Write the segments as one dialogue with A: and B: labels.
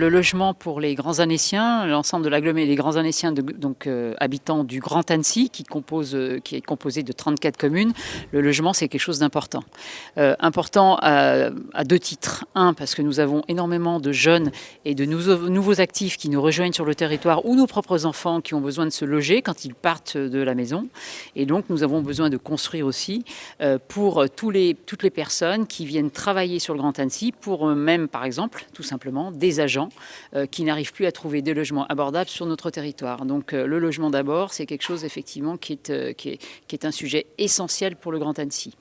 A: Le logement pour les grands Annéciens, l'ensemble de l'agglomération, les grands Annéciens, habitants du Grand Annecy, qui est composé de 34 communes, le logement c'est quelque chose d'important. Important à deux titres. Un, parce que nous avons énormément de jeunes et de nouveaux actifs qui nous rejoignent sur le territoire, ou nos propres enfants qui ont besoin de se loger quand ils partent de la maison. Et donc nous avons besoin de construire aussi pour toutes les personnes qui viennent travailler sur le Grand Annecy, pour même par exemple, tout simplement, des agents qui n'arrivent plus à trouver des logements abordables sur notre territoire. Donc le logement d'abord, c'est quelque chose effectivement qui est un sujet essentiel pour le Grand Annecy.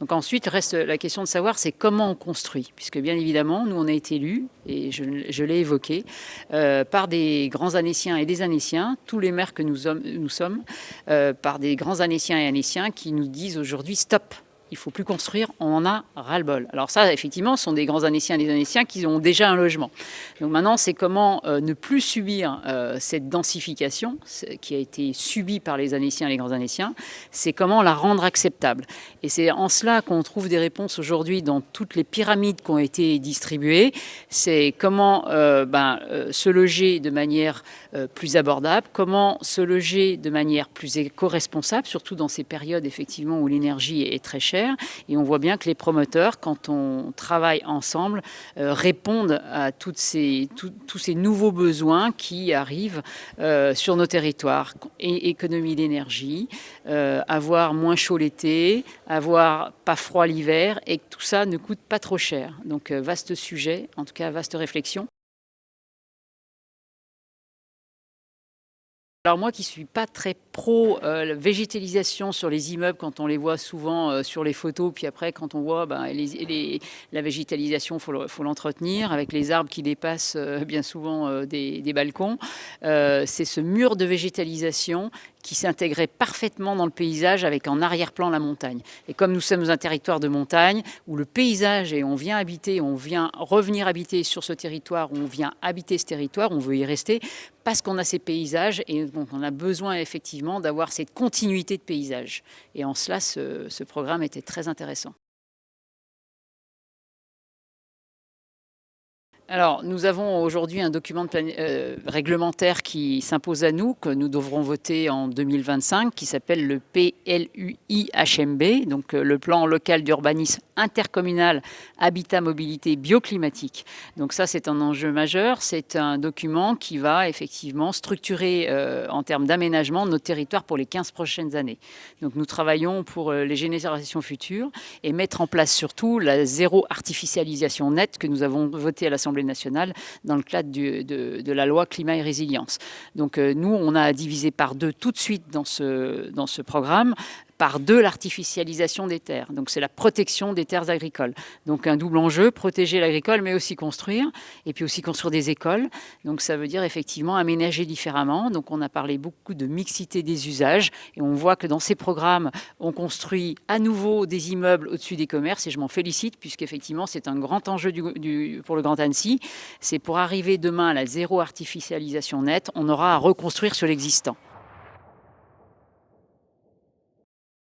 A: Donc ensuite, reste la question de savoir c'est comment on construit, puisque bien évidemment, nous on a été élus, et je l'ai évoqué, par des grands Annéciens et des Annéciens, tous les maires que nous sommes, par des grands Annéciens et Annéciens qui nous disent aujourd'hui stop. Il ne faut plus construire, on en a ras-le-bol. Alors ça, effectivement, ce sont des grands Annéciens et des Annéciens qui ont déjà un logement. Donc maintenant, c'est comment ne plus subir cette densification qui a été subie par les Annéciens et les grands Annéciens, c'est comment la rendre acceptable. Et c'est en cela qu'on trouve des réponses aujourd'hui dans toutes les pyramides qui ont été distribuées. C'est comment se loger de manière plus abordable, comment se loger de manière plus éco-responsable, surtout dans ces périodes effectivement où l'énergie est très chère. Et on voit bien que les promoteurs, quand on travaille ensemble, répondent à tous ces nouveaux besoins qui arrivent sur nos territoires. Économie d'énergie, avoir moins chaud l'été, avoir pas froid l'hiver, et que tout ça ne coûte pas trop cher. Donc vaste sujet, en tout cas vaste réflexion. Alors moi qui ne suis pas très pro végétalisation sur les immeubles, quand on les voit souvent sur les photos, puis après quand on voit la végétalisation, faut l'entretenir avec les arbres qui dépassent bien souvent des balcons. C'est ce mur de végétalisation qui s'intégrait parfaitement dans le paysage avec en arrière-plan la montagne. Et comme nous sommes dans un territoire de montagne, où le paysage, et on vient habiter, on vient revenir habiter sur ce territoire, on vient habiter ce territoire, on veut y rester, parce qu'on a ces paysages, et donc on a besoin effectivement d'avoir cette continuité de paysage. Et en cela, ce programme était très intéressant. Alors, nous avons aujourd'hui un document réglementaire qui s'impose à nous, que nous devrons voter en 2025, qui s'appelle le PLUI-HMB, donc le plan local d'urbanisme intercommunal habitat mobilité bioclimatique. Donc ça, c'est un enjeu majeur. C'est un document qui va effectivement structurer en termes d'aménagement notre territoire pour les 15 prochaines années. Donc nous travaillons pour les générations futures et mettre en place surtout la zéro artificialisation nette que nous avons votée à l'Assemblée nationale dans le cadre de la loi climat et résilience. Donc nous, on a divisé par deux tout de suite dans ce programme, par deux l'artificialisation des terres. Donc c'est la protection des terres agricoles. Donc un double enjeu, protéger l'agricole mais aussi construire, et puis aussi construire des écoles. Donc ça veut dire effectivement aménager différemment. Donc on a parlé beaucoup de mixité des usages, et on voit que dans ces programmes, on construit à nouveau des immeubles au-dessus des commerces, et je m'en félicite, puisqu'effectivement c'est un grand enjeu pour le Grand Annecy. C'est pour arriver demain à la zéro artificialisation nette, on aura à reconstruire sur l'existant.